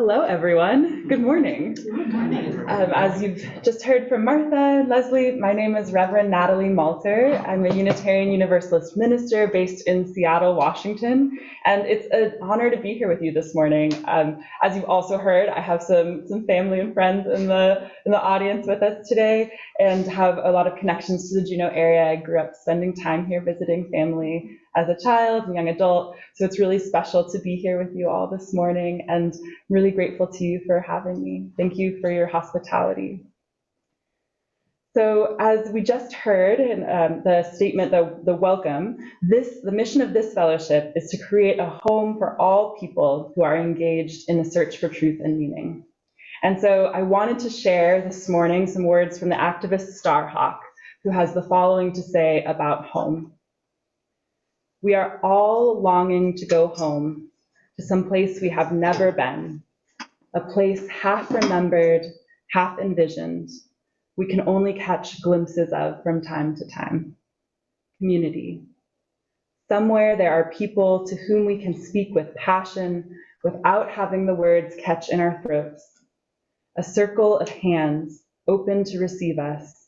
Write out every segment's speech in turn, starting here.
Hello, everyone. Good morning. As you've just heard from Martha and Leslie, my name is Reverend Natalie Malter. I'm a Unitarian Universalist minister based in Seattle, Washington, and it's an honor to be here with you this morning. As you've also heard, I have some family and friends in the audience with us today, and have a lot of connections to the Juneau area. I grew up spending time here visiting family as a child and young adult, so it's really special to be here with you all this morning, and I'm really grateful to you for having me. Thank you for your hospitality. So as we just heard in the statement, the welcome, the mission of this fellowship is to create a home for all people who are engaged in the search for truth and meaning. And so I wanted to share this morning some words from the activist Starhawk, who has the following to say about home. We are all longing to go home, to some place we have never been, a place half remembered, half envisioned, we can only catch glimpses of from time to time. Community. Somewhere there are people to whom we can speak with passion without having the words catch in our throats. A circle of hands open to receive us,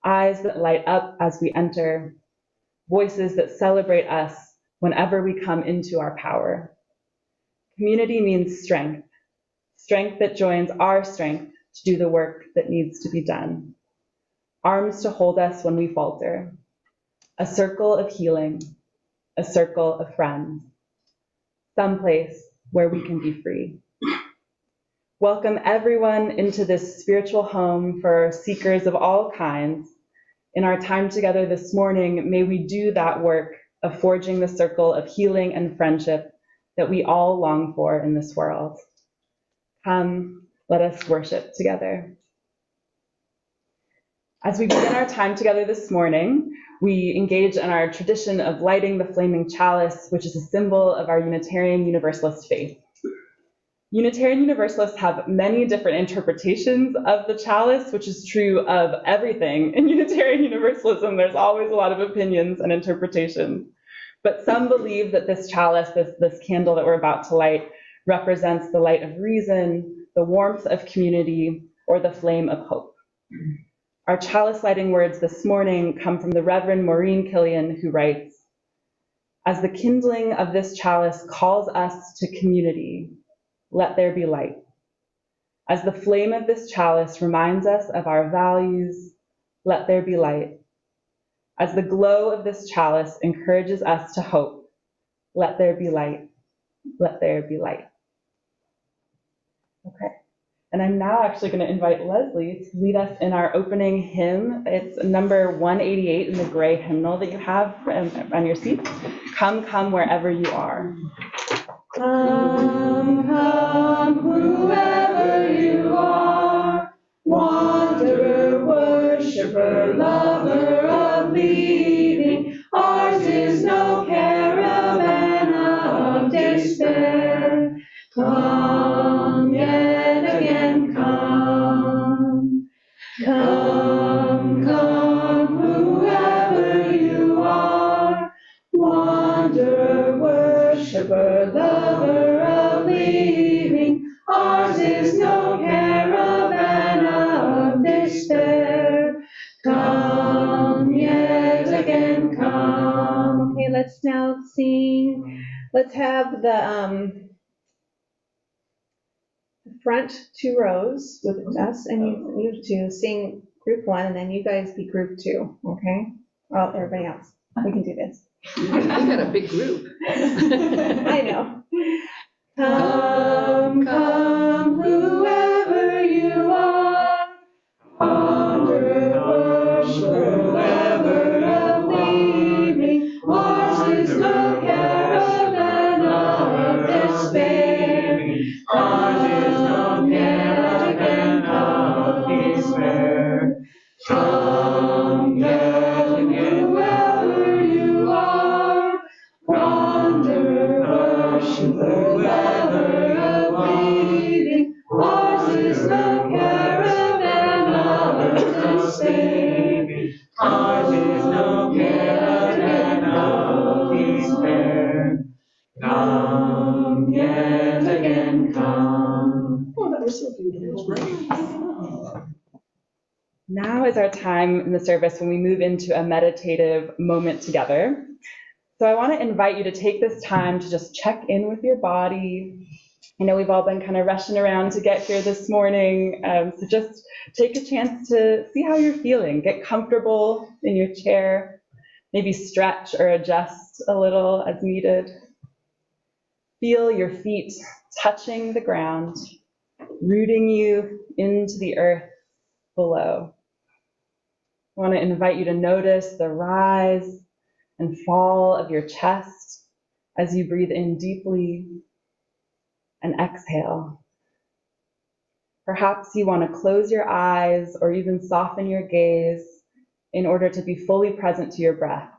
eyes that light up as we enter, voices that celebrate us whenever we come into our power. Community means strength, strength that joins our strength to do the work that needs to be done. Arms to hold us when we falter. A circle of healing, a circle of friends. Someplace where we can be free. Welcome everyone into this spiritual home for seekers of all kinds. In our time together this morning, may we do that work of forging the circle of healing and friendship that we all long for in this world. Come, let us worship together. As we begin our time together this morning, we engage in our tradition of lighting the flaming chalice, which is a symbol of our Unitarian Universalist faith. Unitarian Universalists have many different interpretations of the chalice, which is true of everything in Unitarian Universalism. There's always a lot of opinions and interpretations. But some believe that this chalice, this candle that we're about to light, represents the light of reason, the warmth of community, or the flame of hope. Our chalice lighting words this morning come from the Reverend Maureen Killian, who writes, "As the kindling of this chalice calls us to community, let there be light. As the flame of this chalice reminds us of our values, let there be light. As the glow of this chalice encourages us to hope, let there be light, let there be light." Okay, and I'm now actually going to invite Leslie to lead us in our opening hymn. It's number 188 in the gray hymnal that you have on your seat. Come, come, wherever you are. Come, come, whoever you are, wanderer, worshiper, lover of leaving, ours is no caravan of despair. Come yet again, come. Come, come, whoever you are, wanderer, worshiper, lover of leaving, ours is no caravan of despair. Come yet again, come. Okay, let's now sing. Let's have the front two rows with us, and you two sing group one, and then you guys be group two, okay? Well, everybody else, we can do this. You got a big group. I know. Come, come, whoever you are, wanderer, worshiper, lover of leaving, ours is no caravan of despair. Ours is no caravan of despair. Come yet again, whoever you are, wanderer, worshiper, was so beautiful. Now is our time in the service when we move into a meditative moment together. So I want to invite you to take this time to just check in with your body. I know we've all been kind of rushing around to get here this morning, so just take a chance to see how you're feeling. Get comfortable in your chair, maybe stretch or adjust a little as needed. Feel your feet touching the ground, rooting you into the earth below. I want to invite you to notice the rise and fall of your chest as you breathe in deeply and exhale. Perhaps you want to close your eyes or even soften your gaze in order to be fully present to your breath,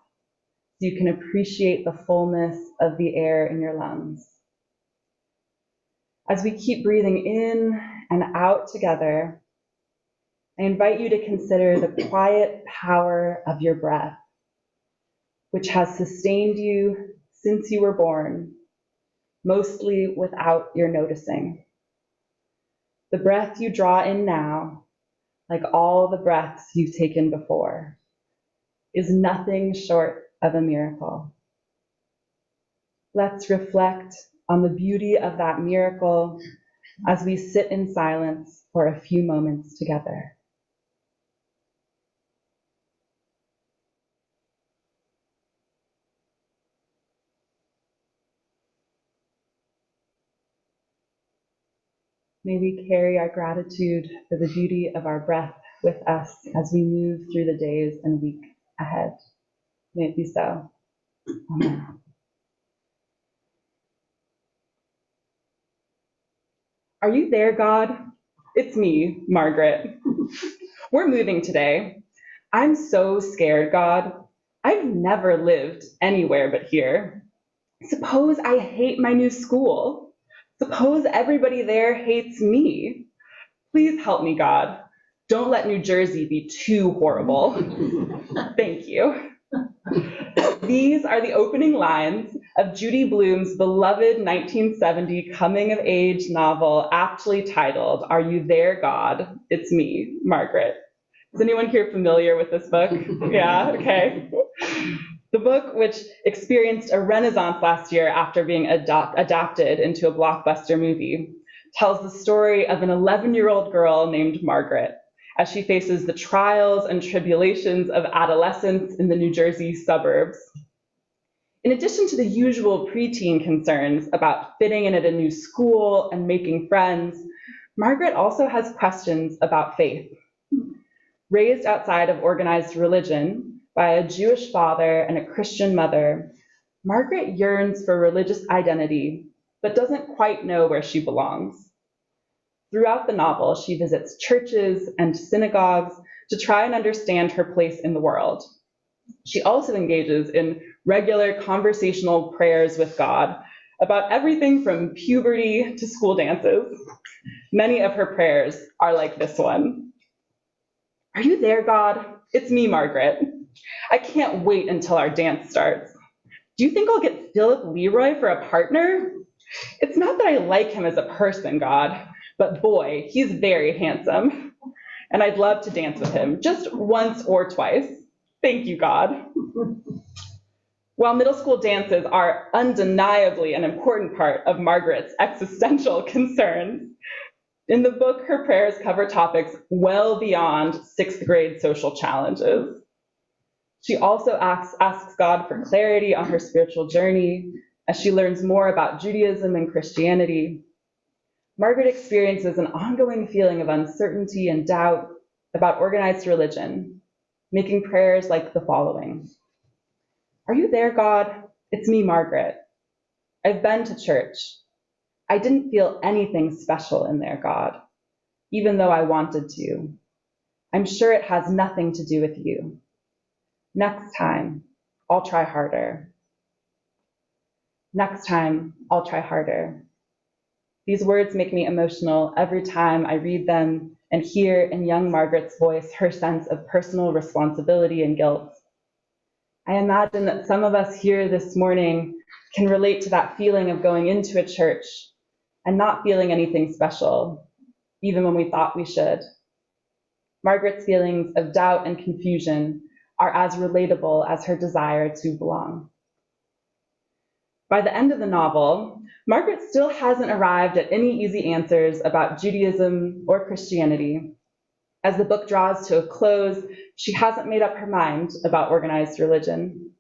so you can appreciate the fullness of the air in your lungs. As we keep breathing in and out together, I invite you to consider the quiet power of your breath, which has sustained you since you were born, mostly without your noticing. The breath you draw in now, like all the breaths you've taken before, is nothing short of a miracle. Let's reflect on the beauty of that miracle as we sit in silence for a few moments together. May we carry our gratitude for the beauty of our breath with us as we move through the days and week ahead. May it be so. Amen. Are you there, God? It's me, Margaret. We're moving today. I'm so scared, God. I've never lived anywhere but here. Suppose I hate my new school. Suppose everybody there hates me. Please help me, God. Don't let New Jersey be too horrible. Thank you. These are the opening lines of Judy Blume's beloved 1970 coming-of-age novel, aptly titled, Are You There, God? It's Me, Margaret. Is anyone here familiar with this book? Yeah, okay. The book, which experienced a renaissance last year after being adapted into a blockbuster movie, tells the story of an 11-year-old girl named Margaret as she faces the trials and tribulations of adolescence in the New Jersey suburbs. In addition to the usual preteen concerns about fitting in at a new school and making friends, Margaret also has questions about faith. Raised outside of organized religion by a Jewish father and a Christian mother, Margaret yearns for religious identity, but doesn't quite know where she belongs. Throughout the novel, she visits churches and synagogues to try and understand her place in the world. She also engages in regular conversational prayers with God about everything from puberty to school dances. Many of her prayers are like this one. Are you there, God? It's me, Margaret. I can't wait until our dance starts. Do you think I'll get Philip Leroy for a partner? It's not that I like him as a person, God, but boy, he's very handsome. And I'd love to dance with him, just once or twice. Thank you, God. While middle school dances are undeniably an important part of Margaret's existential concerns, in the book, her prayers cover topics well beyond sixth grade social challenges. She also asks God for clarity on her spiritual journey as she learns more about Judaism and Christianity. Margaret experiences an ongoing feeling of uncertainty and doubt about organized religion, making prayers like the following. Are you there, God? It's me, Margaret. I've been to church. I didn't feel anything special in there, God, even though I wanted to. I'm sure it has nothing to do with you. Next time, I'll try harder. Next time, I'll try harder. These words make me emotional every time I read them and hear in young Margaret's voice her sense of personal responsibility and guilt. I imagine that some of us here this morning can relate to that feeling of going into a church and not feeling anything special, even when we thought we should. Margaret's feelings of doubt and confusion are as relatable as her desire to belong. By the end of the novel, Margaret still hasn't arrived at any easy answers about Judaism or Christianity. As the book draws to a close, she hasn't made up her mind about organized religion.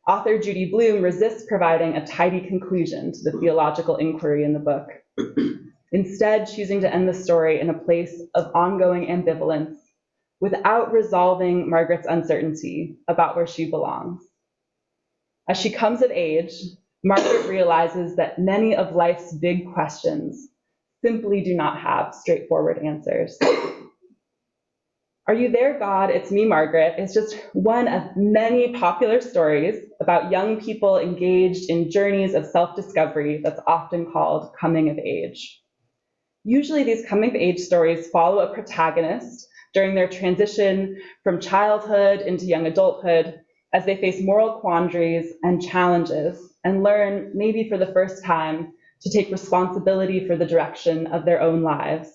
Author Judy Blume resists providing a tidy conclusion to the theological inquiry in the book, instead choosing to end the story in a place of ongoing ambivalence without resolving Margaret's uncertainty about where she belongs. As she comes of age, Margaret realizes that many of life's big questions simply do not have straightforward answers. Are You There, God? It's Me, Margaret is just one of many popular stories about young people engaged in journeys of self-discovery that's often called coming of age. Usually these coming of age stories follow a protagonist during their transition from childhood into young adulthood as they face moral quandaries and challenges and learn, maybe for the first time, to take responsibility for the direction of their own lives.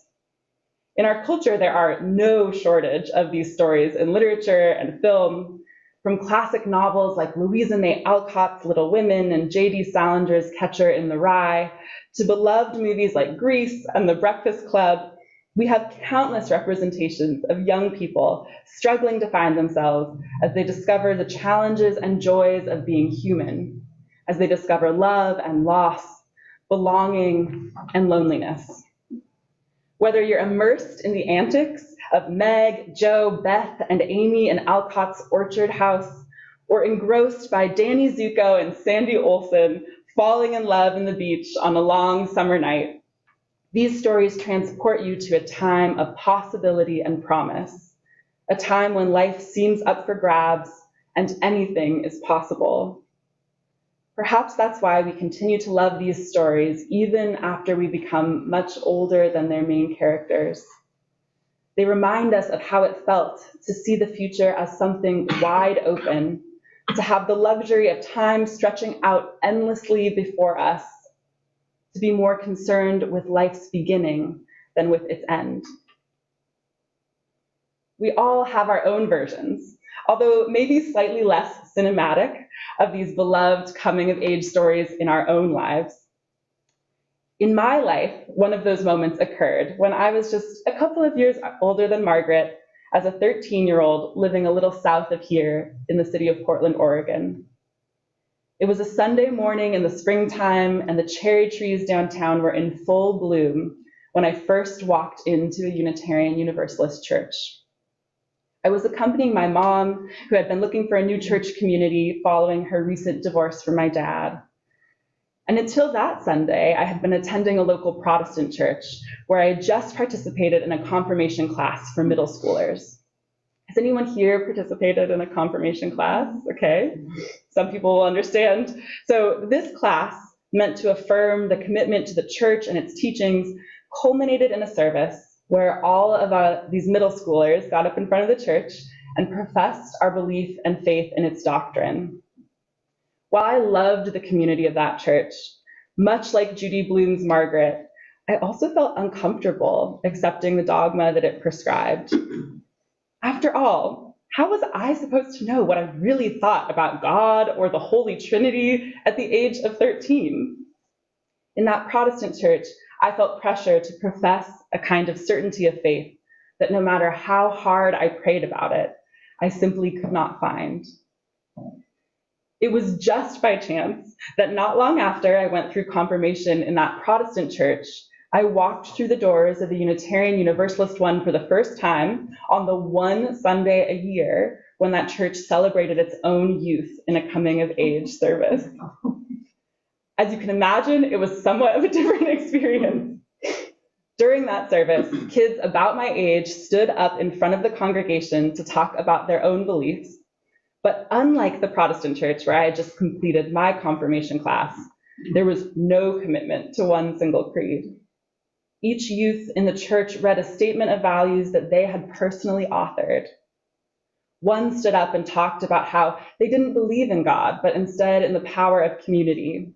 In our culture, there are no shortage of these stories in literature and film, from classic novels like Louisa May Alcott's Little Women and J.D. Salinger's Catcher in the Rye, to beloved movies like Grease and The Breakfast Club. We have countless representations of young people struggling to find themselves as they discover the challenges and joys of being human, as they discover love and loss, belonging and loneliness. Whether you're immersed in the antics of Meg, Jo, Beth, and Amy in Alcott's Orchard House, or engrossed by Danny Zuko and Sandy Olsen falling in love in the beach on a long summer night, these stories transport you to a time of possibility and promise, a time when life seems up for grabs and anything is possible. Perhaps that's why we continue to love these stories even after we become much older than their main characters. They remind us of how it felt to see the future as something wide open, to have the luxury of time stretching out endlessly before us, to be more concerned with life's beginning than with its end. We all have our own versions, although maybe slightly less cinematic, of these beloved coming-of-age stories in our own lives. In my life, one of those moments occurred when I was just a couple of years older than Margaret, as a 13-year-old living a little south of here in the city of Portland, Oregon. It was a Sunday morning in the springtime, and the cherry trees downtown were in full bloom when I first walked into a Unitarian Universalist church. I was accompanying my mom, who had been looking for a new church community following her recent divorce from my dad. And until that Sunday, I had been attending a local Protestant church where I had just participated in a confirmation class for middle schoolers. Has anyone here participated in a confirmation class? Okay, some people will understand. So this class, meant to affirm the commitment to the church and its teachings, culminated in a service where all of these middle schoolers got up in front of the church and professed our belief and faith in its doctrine. While I loved the community of that church, much like Judy Blume's Margaret, I also felt uncomfortable accepting the dogma that it prescribed. After all, how was I supposed to know what I really thought about God or the Holy Trinity at the age of 13? In that Protestant church, I felt pressure to profess a kind of certainty of faith that no matter how hard I prayed about it, I simply could not find. It was just by chance that not long after I went through confirmation in that Protestant church, I walked through the doors of the Unitarian Universalist one for the first time on the one Sunday a year when that church celebrated its own youth in a coming-of-age service. As you can imagine, it was somewhat of a different experience. During that service, kids about my age stood up in front of the congregation to talk about their own beliefs. But unlike the Protestant church where I had just completed my confirmation class, there was no commitment to one single creed. Each youth in the church read a statement of values that they had personally authored. One stood up and talked about how they didn't believe in God, but instead in the power of community,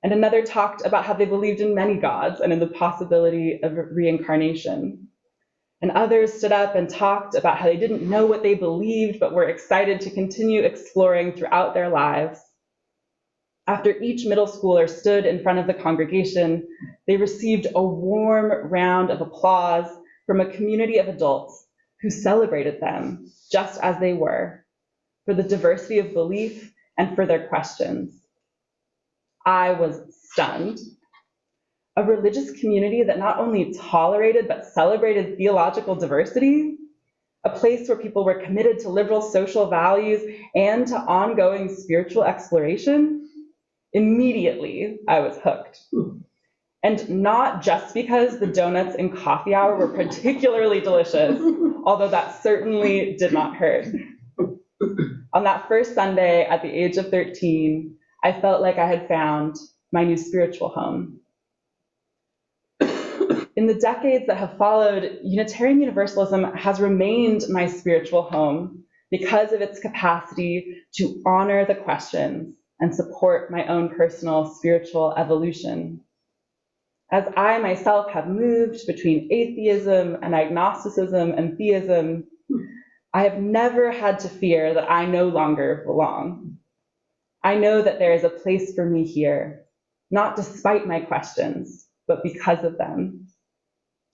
And another talked about how they believed in many gods and in the possibility of reincarnation. And others stood up and talked about how they didn't know what they believed, but were excited to continue exploring throughout their lives. After each middle schooler stood in front of the congregation, they received a warm round of applause from a community of adults who celebrated them just as they were, for the diversity of belief and for their questions. I was stunned. A religious community that not only tolerated but celebrated theological diversity, a place where people were committed to liberal social values and to ongoing spiritual exploration. Immediately, I was hooked. And not just because the donuts and coffee hour were particularly delicious, although that certainly did not hurt. On that first Sunday at the age of 13, I felt like I had found my new spiritual home. In the decades that have followed, Unitarian Universalism has remained my spiritual home because of its capacity to honor the questions and support my own personal spiritual evolution. As I myself have moved between atheism and agnosticism and theism, I have never had to fear that I no longer belong. I know that there is a place for me here, not despite my questions, but because of them.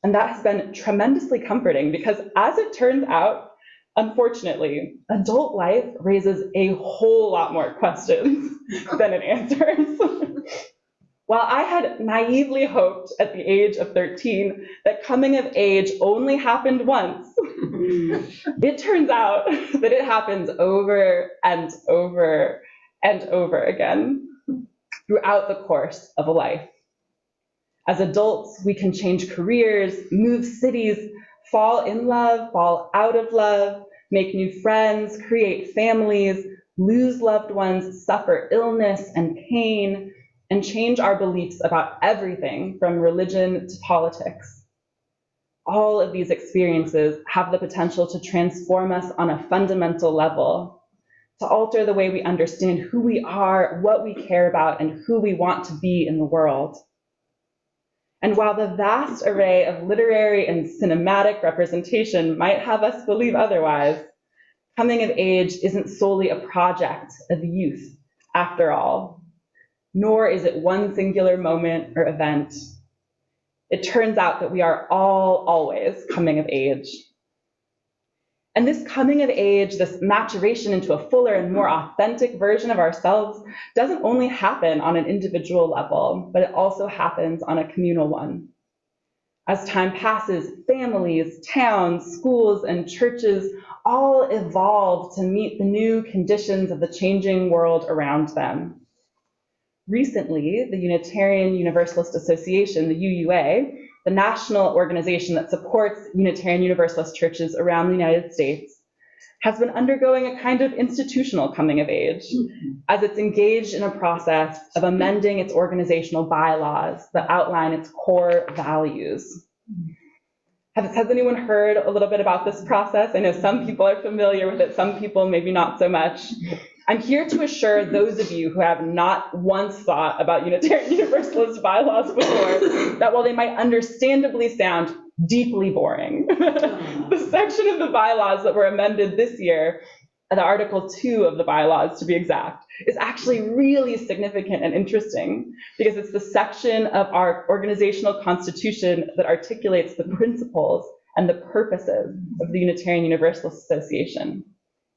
And that has been tremendously comforting because, as it turns out, unfortunately, adult life raises a whole lot more questions than it answers. While I had naively hoped at the age of 13 that coming of age only happened once, it turns out that it happens over and over and over again throughout the course of a life. As adults, we can change careers, move cities, fall in love, fall out of love, make new friends, create families, lose loved ones, suffer illness and pain, and change our beliefs about everything from religion to politics. All of these experiences have the potential to transform us on a fundamental level, to alter the way we understand who we are, what we care about, and who we want to be in the world. And while the vast array of literary and cinematic representation might have us believe otherwise, coming of age isn't solely a project of youth, after all, nor is it one singular moment or event. It turns out that we are all always coming of age. And this coming of age, this maturation into a fuller and more authentic version of ourselves, doesn't only happen on an individual level, but it also happens on a communal one. As time passes, families, towns, schools, and churches all evolve to meet the new conditions of the changing world around them. Recently, the Unitarian Universalist Association, the UUA, the national organization that supports Unitarian Universalist churches around the United States, has been undergoing a kind of institutional coming of age as it's engaged in a process of amending its organizational bylaws that outline its core values. Has anyone heard a little bit about this process? I know some people are familiar with it, some people maybe not so much. I'm here to assure those of you who have not once thought about Unitarian Universalist bylaws before that while they might understandably sound deeply boring, the section of the bylaws that were amended this year, the Article 2 of the bylaws to be exact, is actually really significant and interesting because it's the section of our organizational constitution that articulates the principles and the purposes of the Unitarian Universalist Association.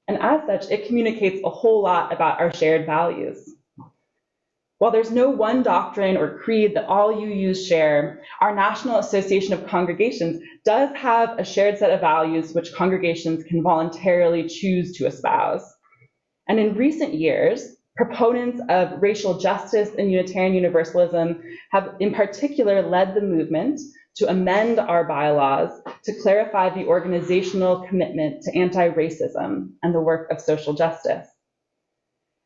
And as such, it communicates a whole lot about our shared values. While there's no one doctrine or creed that all UUs share, our National Association of Congregations does have a shared set of values which congregations can voluntarily choose to espouse. And in recent years, proponents of racial justice and Unitarian Universalism have in particular led the movement to amend our bylaws to clarify the organizational commitment to anti-racism and the work of social justice.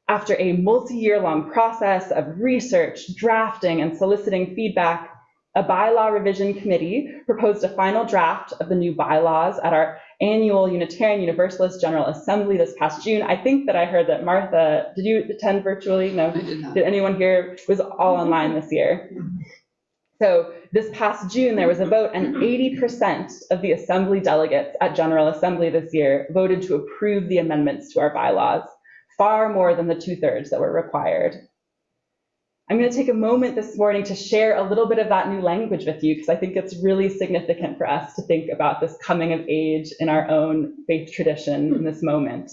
After a multi-year long process of research, drafting, and soliciting feedback, A bylaw revision committee proposed a final draft of the new bylaws at our annual Unitarian Universalist General Assembly this past June. I think that I heard that Martha, did you attend virtually? No. I did not. Did anyone here? It was all online this year. So this past June, there was a vote, and 80% of the assembly delegates at General Assembly this year voted to approve the amendments to our bylaws, far more than the 2/3 that were required. I'm going to take a moment this morning to share a little bit of that new language with you, because I think it's really significant for us to think about this coming of age in our own faith tradition in this moment.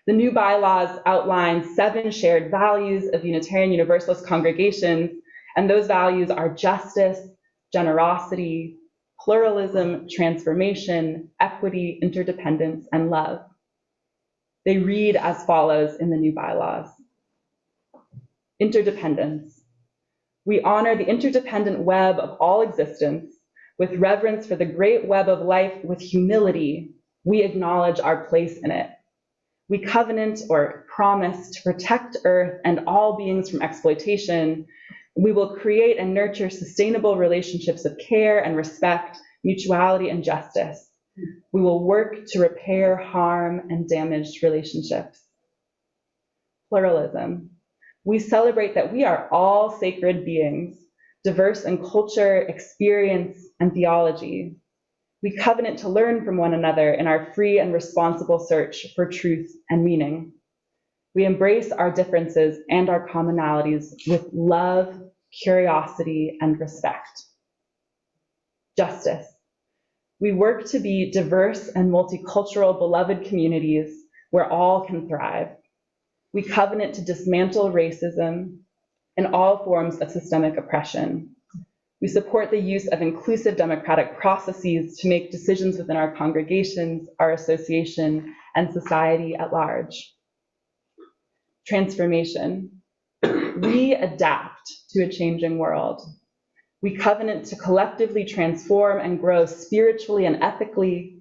The new bylaws outline 7 shared values of Unitarian Universalist congregations, and those values are justice, generosity, pluralism, transformation, equity, interdependence, and love. They read as follows in the new bylaws. Interdependence. We honor the interdependent web of all existence. With reverence for the great web of life, with humility, we acknowledge our place in it. We covenant or promise to protect Earth and all beings from exploitation. We will create and nurture sustainable relationships of care and respect, mutuality and justice. We will work to repair harm and damaged relationships. Pluralism. We celebrate that we are all sacred beings, diverse in culture, experience, and theology. We covenant to learn from one another in our free and responsible search for truth and meaning. We embrace our differences and our commonalities with love, curiosity, and respect. Justice. We work to be diverse and multicultural, beloved communities where all can thrive. We covenant to dismantle racism and all forms of systemic oppression. We support the use of inclusive democratic processes to make decisions within our congregations, our association, and society at large. Transformation. We adapt to a changing world. We covenant to collectively transform and grow spiritually and ethically.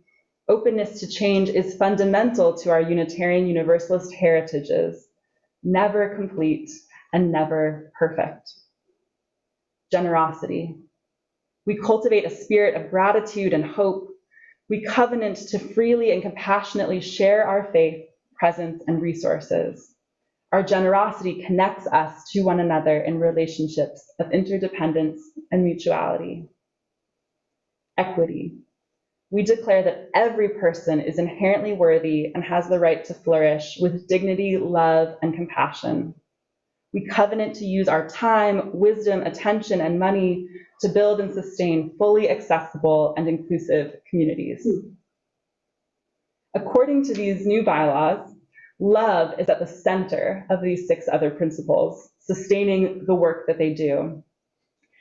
Openness to change is fundamental to our Unitarian Universalist heritages, never complete and never perfect. Generosity. We cultivate a spirit of gratitude and hope. We covenant to freely and compassionately share our faith, presence, and resources. Our generosity connects us to one another in relationships of interdependence and mutuality. Equity. We declare that every person is inherently worthy and has the right to flourish with dignity, love, and compassion. We covenant to use our time, wisdom, attention, and money to build and sustain fully accessible and inclusive communities. According to these new bylaws, love is at the center of these 6 other principles, sustaining the work that they do.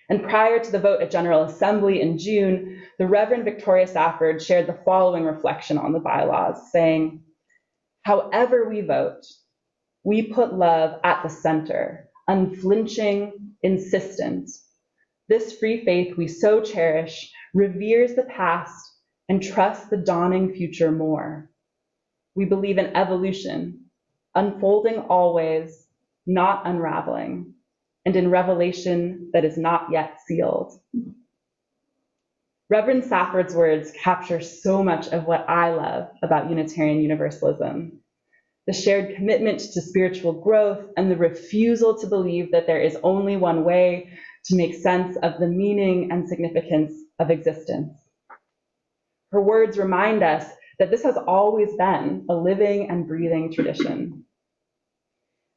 And prior to the vote at General Assembly in June, the Reverend Victoria Safford shared the following reflection on the bylaws, saying, "However we vote, we put love at the center, unflinching, insistent. This free faith we so cherish reveres the past and trusts the dawning future more. We believe in evolution, unfolding always, not unraveling, and in revelation that is not yet sealed." Reverend Safford's words capture so much of what I love about Unitarian Universalism. The shared commitment to spiritual growth and the refusal to believe that there is only one way to make sense of the meaning and significance of existence. Her words remind us that this has always been a living and breathing tradition.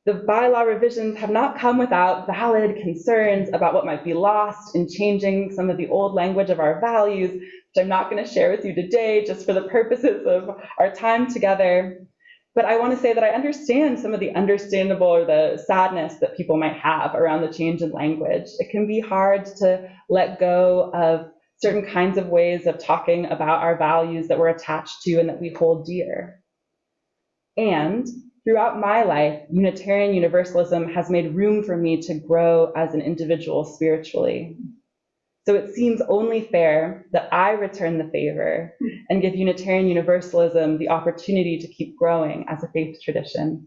The bylaw revisions have not come without valid concerns about what might be lost in changing some of the old language of our values, which I'm not going to share with you today just for the purposes of our time together. But I want to say that I understand some of the understandable or the sadness that people might have around the change in language. It can be hard to let go of certain kinds of ways of talking about our values that we're attached to and that we hold dear. And throughout my life, Unitarian Universalism has made room for me to grow as an individual spiritually. So it seems only fair that I return the favor and give Unitarian Universalism the opportunity to keep growing as a faith tradition.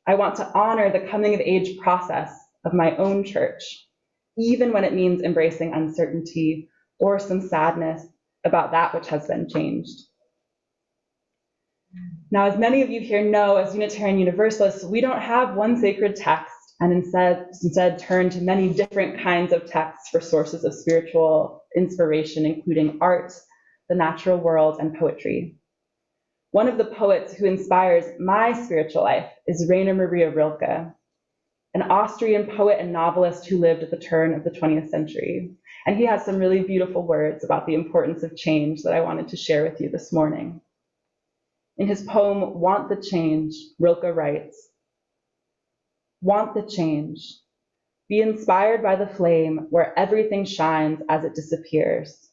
I want to honor the coming of age process of my own church even when it means embracing uncertainty or some sadness about that which has been changed. Now, as many of you here know, as Unitarian Universalists, we don't have one sacred text and instead turn to many different kinds of texts for sources of spiritual inspiration, including art, the natural world, and poetry. One of the poets who inspires my spiritual life is Rainer Maria Rilke, an Austrian poet and novelist who lived at the turn of the 20th century. And he has some really beautiful words about the importance of change that I wanted to share with you this morning. In his poem, Want the Change, Rilke writes, "Want the change. Be inspired by the flame where everything shines as it disappears.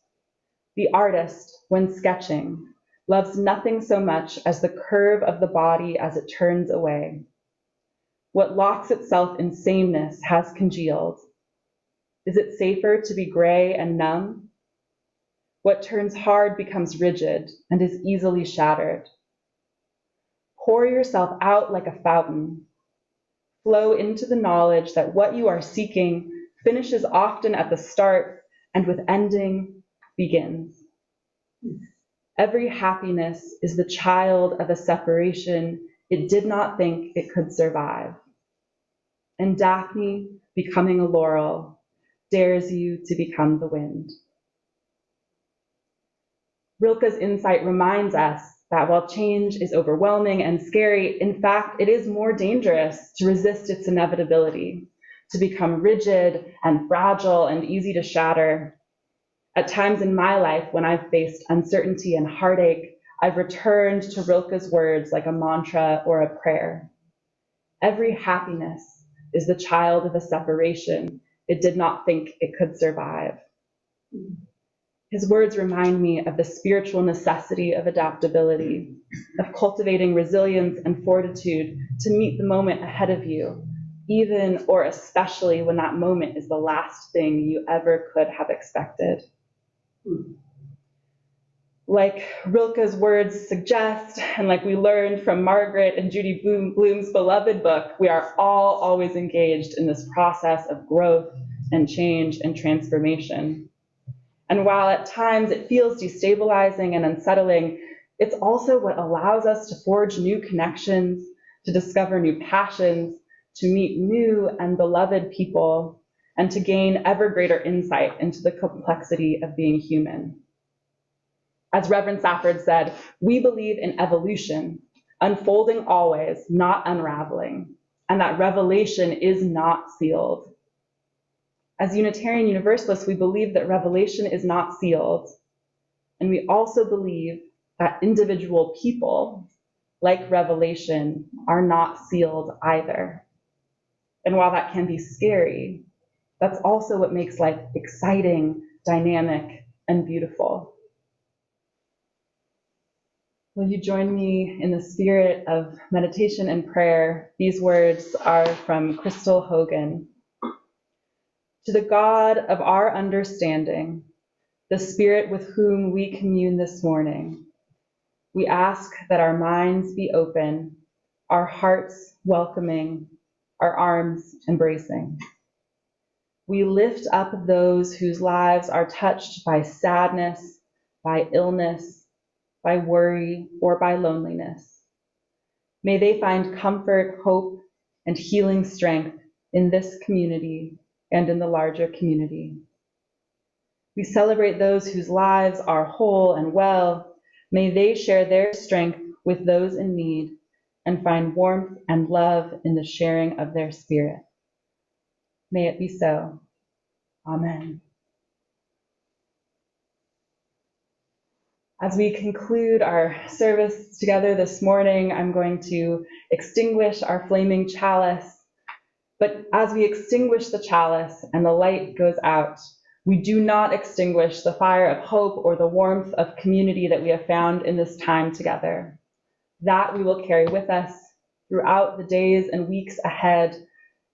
The artist, when sketching, loves nothing so much as the curve of the body as it turns away. What locks itself in sameness has congealed. Is it safer to be gray and numb? What turns hard becomes rigid and is easily shattered. Pour yourself out like a fountain. Flow into the knowledge that what you are seeking finishes often at the start and with ending begins. Every happiness is the child of a separation it did not think it could survive. And Daphne, becoming a laurel, dares you to become the wind." Rilke's insight reminds us that while change is overwhelming and scary, in fact, it is more dangerous to resist its inevitability, to become rigid and fragile and easy to shatter. At times in my life when I've faced uncertainty and heartache, I've returned to Rilke's words like a mantra or a prayer. Every happiness is the child of a separation it did not think it could survive. His words remind me of the spiritual necessity of adaptability, of cultivating resilience and fortitude to meet the moment ahead of you, even or especially when that moment is the last thing you ever could have expected. Like Rilke's words suggest, and like we learned from Margaret and Judy Bloom's beloved book, we are all always engaged in this process of growth and change and transformation. And while at times it feels destabilizing and unsettling, it's also what allows us to forge new connections, to discover new passions, to meet new and beloved people, and to gain ever greater insight into the complexity of being human. As Reverend Safford said, we believe in evolution, unfolding always, not unraveling, and that revelation is not sealed. As Unitarian Universalists, we believe that revelation is not sealed, and we also believe that individual people, like revelation, are not sealed either. And while that can be scary, that's also what makes life exciting, dynamic, and beautiful. Will you join me in the spirit of meditation and prayer? These words are from Crystal Hogan. To the God of our understanding, the Spirit with whom we commune this morning, we ask that our minds be open, our hearts welcoming, our arms embracing. We lift up those whose lives are touched by sadness, by illness, by worry, or by loneliness. May they find comfort, hope, and healing strength in this community and in the larger community. We celebrate those whose lives are whole and well. May they share their strength with those in need and find warmth and love in the sharing of their spirit. May it be so. Amen. As we conclude our service together this morning, I'm going to extinguish our flaming chalice. But as we extinguish the chalice and the light goes out, we do not extinguish the fire of hope or the warmth of community that we have found in this time together. That we will carry with us throughout the days and weeks ahead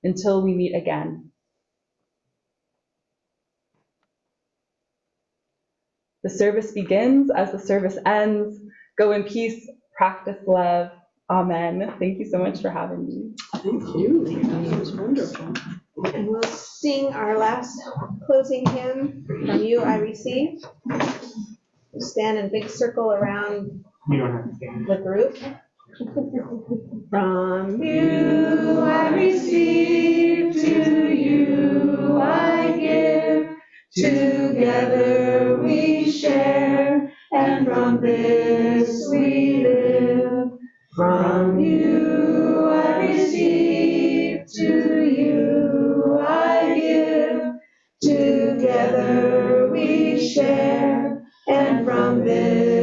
until we meet again. The service begins as the service ends. Go in peace, practice love. Amen. Thank you so much for having me. Thank you. That was wonderful. And we'll sing our last closing hymn, From You I Receive. We'll stand in a big circle around You don't have to stand. the group. From you I receive, to you I give, together we share, and from this we live. From you I receive, to you I give, together we share, and from this